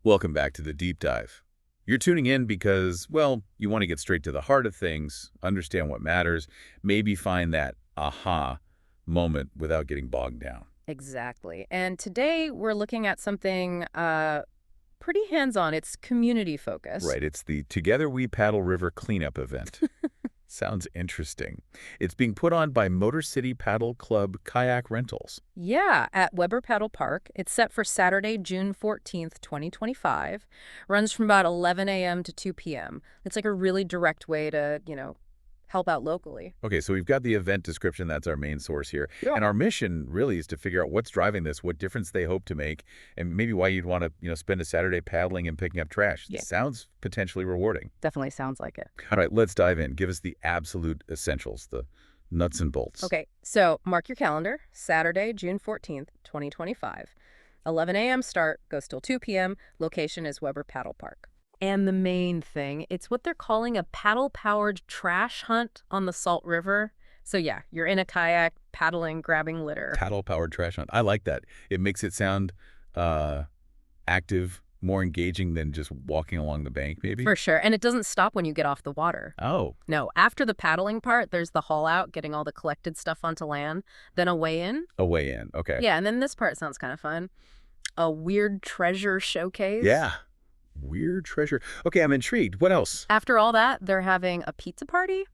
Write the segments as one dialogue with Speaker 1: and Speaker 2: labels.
Speaker 1: Welcome back to the deep dive. You're tuning in because, well, you want to get straight to the heart of things, understand what matters, maybe find that aha moment without getting bogged down.
Speaker 2: Exactly. And today we're looking at something pretty hands-on. It's community focused.
Speaker 1: Right, it's the Together We Paddle River cleanup event. Sounds interesting. It's being put on by Motor City Paddle Club Kayak Rentals.
Speaker 2: Yeah, at Weber Paddle Park. It's set for Saturday, June 14th, 2025. Runs from about 11 a.m. to 2 p.m. It's like a really direct way to, help out locally.
Speaker 1: Okay, so we've got the event description. That's our main source here.
Speaker 2: Yeah.
Speaker 1: And our mission really is to figure out what's driving this, what difference they hope to make, and maybe why you'd want to, spend a Saturday paddling and picking up trash.
Speaker 2: Yeah.
Speaker 1: Sounds potentially rewarding.
Speaker 2: Definitely sounds like it.
Speaker 1: All right, let's dive in. Give us the absolute essentials, the nuts and bolts.
Speaker 2: Okay, so mark your calendar. Saturday, June 14th, 2025. 11 a.m. start, goes till 2 p.m. Location is Weber Paddle Park. And the main thing, it's what they're calling a paddle-powered trash hunt on the Salt River. So yeah, you're in a kayak, paddling, grabbing litter.
Speaker 1: Paddle-powered trash hunt. I like that. It makes it sound active, more engaging than just walking along the bank, maybe?
Speaker 2: For sure. And it doesn't stop when you get off the water.
Speaker 1: Oh,
Speaker 2: No, after the paddling part, there's the haul out, getting all the collected stuff onto land, then a weigh in.
Speaker 1: a way in. Okay.
Speaker 2: Yeah, and then this part sounds kind of fun. A weird treasure showcase.
Speaker 1: Yeah. Weird treasure. Okay, I'm intrigued. What else?
Speaker 2: After all that, they're having a pizza party,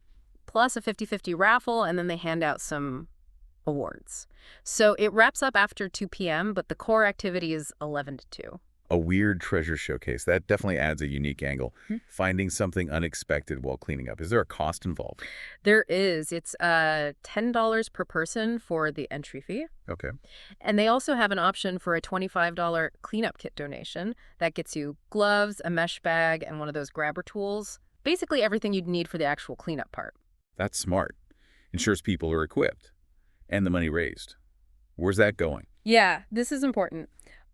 Speaker 2: plus a 50-50 raffle, and then they hand out some awards. So it wraps up after 2 p.m., but the core activity is 11 to 2.
Speaker 1: A weird treasure showcase. That definitely adds a unique angle.
Speaker 2: Hmm.
Speaker 1: Finding something unexpected while cleaning up. Is there a cost involved?
Speaker 2: There is. It's $10 per person for the entry fee.
Speaker 1: Okay.
Speaker 2: And they also have an option for a $25 cleanup kit donation. That gets you gloves, a mesh bag, and one of those grabber tools. Basically everything you'd need for the actual cleanup part.
Speaker 1: That's smart. Ensures people are equipped. And the money raised. Where's that going?
Speaker 2: Yeah, this is important.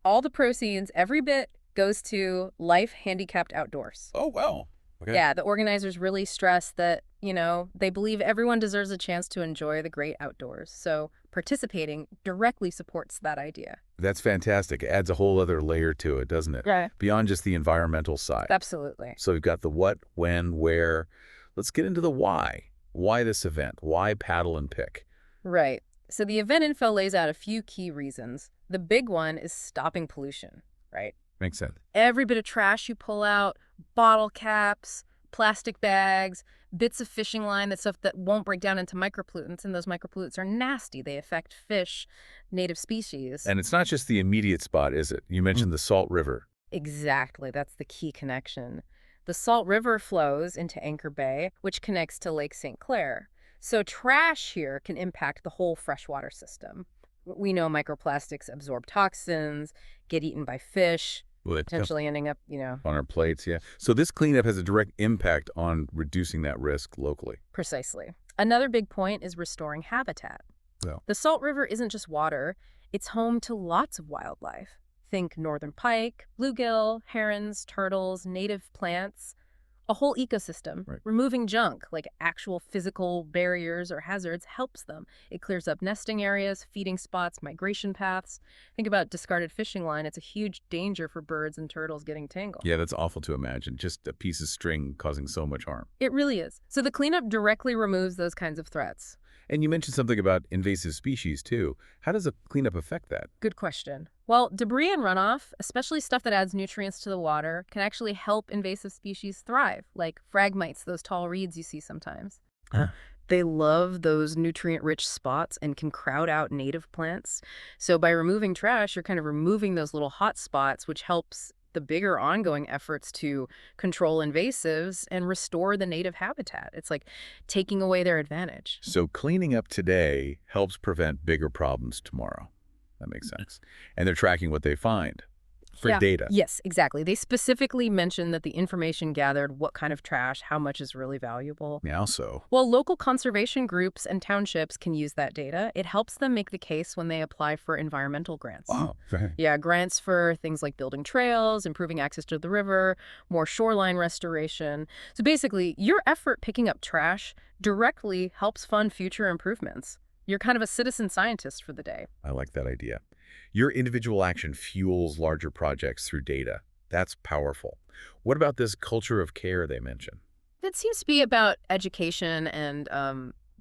Speaker 2: All the proceeds, every bit, goes to Life Handicapped Outdoors.
Speaker 1: Oh, wow. Okay.
Speaker 2: Yeah, the organizers really stress that, they believe everyone deserves a chance to enjoy the great outdoors. So participating directly supports that idea.
Speaker 1: That's fantastic. It adds a whole other layer to it, doesn't it?
Speaker 2: Right.
Speaker 1: Beyond just the environmental side.
Speaker 2: Absolutely.
Speaker 1: So we've got the what, when, where. Let's get into the why. Why this event? Why paddle and pick?
Speaker 2: Right. So the event info lays out a few key reasons. The big one is stopping pollution, right?
Speaker 1: Makes sense.
Speaker 2: Every bit of trash you pull out, bottle caps, plastic bags, bits of fishing line, that stuff that won't break down into micropollutants, and those micropollutants are nasty. They affect fish, native species.
Speaker 1: And it's not just the immediate spot, is it? You mentioned the Salt River.
Speaker 2: Exactly. That's the key connection. The Salt River flows into Anchor Bay, which connects to Lake St. Clair. So trash here can impact the whole freshwater system. We know microplastics absorb toxins, get eaten by fish,
Speaker 1: Well, it
Speaker 2: potentially ending up,
Speaker 1: on our plates, yeah. So this cleanup has a direct impact on reducing that risk locally.
Speaker 2: Precisely. Another big point is restoring habitat.
Speaker 1: Well.
Speaker 2: The Salt River isn't just water, it's home to lots of wildlife. Think northern pike, bluegill, herons, turtles, native plants, a whole ecosystem.
Speaker 1: Right.
Speaker 2: Removing junk, like actual physical barriers or hazards, helps them. It clears up nesting areas, feeding spots, migration paths. Think about discarded fishing line. It's a huge danger for birds and turtles getting tangled.
Speaker 1: Yeah, that's awful to imagine. Just a piece of string causing so much harm.
Speaker 2: It really is. So the cleanup directly removes those kinds of threats.
Speaker 1: And you mentioned something about invasive species, too. How does a cleanup affect that?
Speaker 2: Good question. Well, debris and runoff, especially stuff that adds nutrients to the water, can actually help invasive species thrive, like phragmites, those tall reeds you see sometimes.
Speaker 1: Huh.
Speaker 2: They love those nutrient-rich spots and can crowd out native plants. So by removing trash, you're kind of removing those little hot spots, which helps the bigger ongoing efforts to control invasives and restore the native habitat. It's like taking away their advantage.
Speaker 1: So cleaning up today helps prevent bigger problems tomorrow. That makes sense. And they're tracking what they find for
Speaker 2: Yeah.
Speaker 1: data.
Speaker 2: Yes, exactly. They specifically mentioned that the information gathered, what kind of trash, how much is really valuable.
Speaker 1: Now so.
Speaker 2: Well, local conservation groups and townships can use that data. It helps them make the case when they apply for environmental grants.
Speaker 1: Wow.
Speaker 2: Yeah, grants for things like building trails, improving access to the river, more shoreline restoration. So basically, your effort picking up trash directly helps fund future improvements. You're kind of a citizen scientist for the day.
Speaker 1: I like that idea. Your individual action fuels larger projects through data. That's powerful. What about this culture of care they mention?
Speaker 2: It seems to be about education and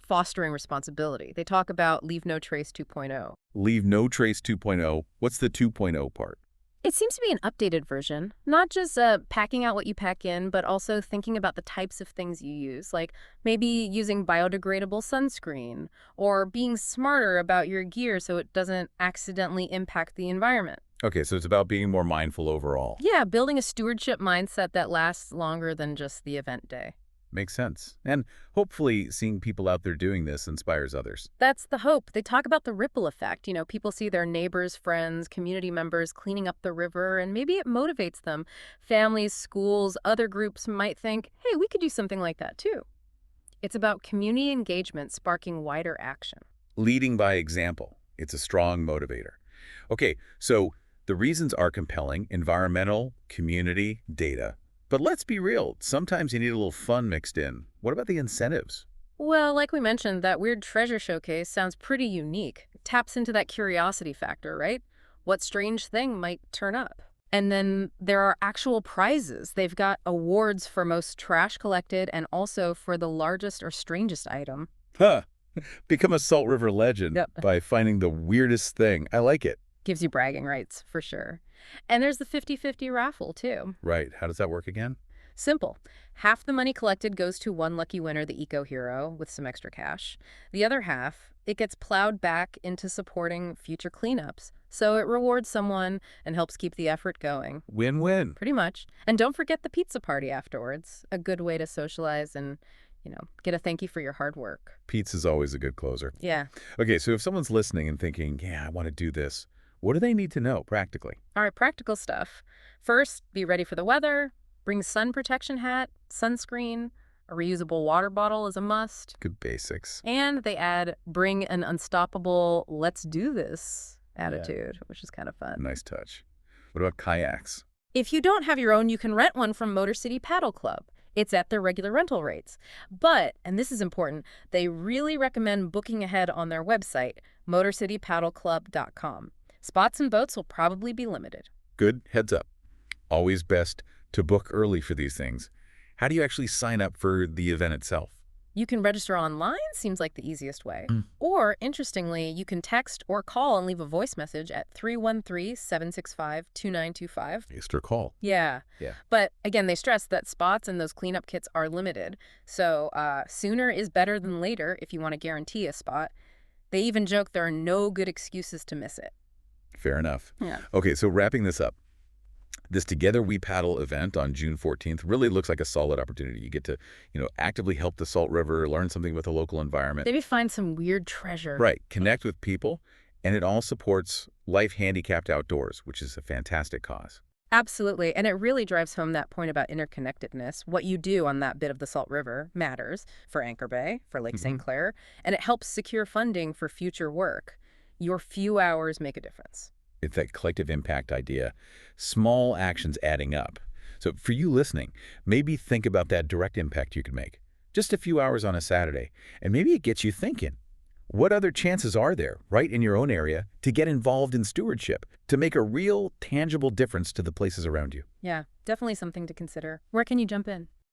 Speaker 2: fostering responsibility. They talk about Leave No Trace 2.0.
Speaker 1: Leave no trace 2.0. What's the 2.0 part?
Speaker 2: It seems to be an updated version, not just packing out what you pack in, but also thinking about the types of things you use, like maybe using biodegradable sunscreen or being smarter about your gear so it doesn't accidentally impact the environment.
Speaker 1: Okay, so it's about being more mindful overall.
Speaker 2: Yeah, building a stewardship mindset that lasts longer than just the event day.
Speaker 1: Makes sense. And hopefully seeing people out there doing this inspires others.
Speaker 2: That's the hope. They talk about the ripple effect. People see their neighbors, friends, community members cleaning up the river, and maybe it motivates them. Families, schools, other groups might think, hey, we could do something like that too. It's about community engagement sparking wider action.
Speaker 1: Leading by example. It's a strong motivator. Okay, so the reasons are compelling: environmental, community, data. But let's be real, sometimes you need a little fun mixed in. What about the incentives?
Speaker 2: Well, like we mentioned, that weird treasure showcase sounds pretty unique. It taps into that curiosity factor, right? What strange thing might turn up? And then there are actual prizes. They've got awards for most trash collected and also for the largest or strangest item.
Speaker 1: Huh. Become a Salt River legend
Speaker 2: Yep.
Speaker 1: by finding the weirdest thing. I like it.
Speaker 2: Gives you bragging rights, for sure. And there's the 50-50 raffle, too.
Speaker 1: Right. How does that work again?
Speaker 2: Simple. Half the money collected goes to one lucky winner, the eco-hero, with some extra cash. The other half, it gets plowed back into supporting future cleanups. So it rewards someone and helps keep the effort going.
Speaker 1: Win-win.
Speaker 2: Pretty much. And don't forget the pizza party afterwards. A good way to socialize and, get a thank you for your hard work.
Speaker 1: Pizza's always a good closer.
Speaker 2: Yeah.
Speaker 1: Okay, so if someone's listening and thinking, yeah, I want to do this, what do they need to know practically?
Speaker 2: All right, practical stuff. First, be ready for the weather. Bring sun protection hat, sunscreen, a reusable water bottle is a must.
Speaker 1: Good basics.
Speaker 2: And they add bring an unstoppable let's do this attitude, which is kind of fun.
Speaker 1: Nice touch. What about kayaks?
Speaker 2: If you don't have your own, you can rent one from Motor City Paddle Club. It's at their regular rental rates. But, and this is important, they really recommend booking ahead on their website, motorcitypaddleclub.com. Spots and boats will probably be limited.
Speaker 1: Good heads up. Always best to book early for these things. How do you actually sign up for the event itself?
Speaker 2: You can register online, seems like the easiest way.
Speaker 1: Mm.
Speaker 2: Or, interestingly, you can text or call and leave a voice message at 313-765-2925.
Speaker 1: Extra call.
Speaker 2: Yeah.
Speaker 1: Yeah.
Speaker 2: But, again, they stress that spots and those cleanup kits are limited. So sooner is better than later if you want to guarantee a spot. They even joke there are no good excuses to miss it.
Speaker 1: Fair enough.
Speaker 2: Yeah.
Speaker 1: Okay, so wrapping this up. This Together We Paddle event on June 14th really looks like a solid opportunity. You get to, actively help the Salt River, learn something about the local environment.
Speaker 2: Maybe find some weird treasure.
Speaker 1: Right. Connect with people. And it all supports Life Handicapped Outdoors, which is a fantastic cause.
Speaker 2: Absolutely. And it really drives home that point about interconnectedness. What you do on that bit of the Salt River matters for Anchor Bay, for Lake St. Clair, and it helps secure funding for future work. Your few hours make a difference.
Speaker 1: It's that collective impact idea. Small actions adding up. So for you listening, maybe think about that direct impact you could make. Just a few hours on a Saturday. And maybe it gets you thinking. What other chances are there, right in your own area, to get involved in stewardship, to make a real, tangible difference to the places around you?
Speaker 2: Yeah, definitely something to consider. Where can you jump in?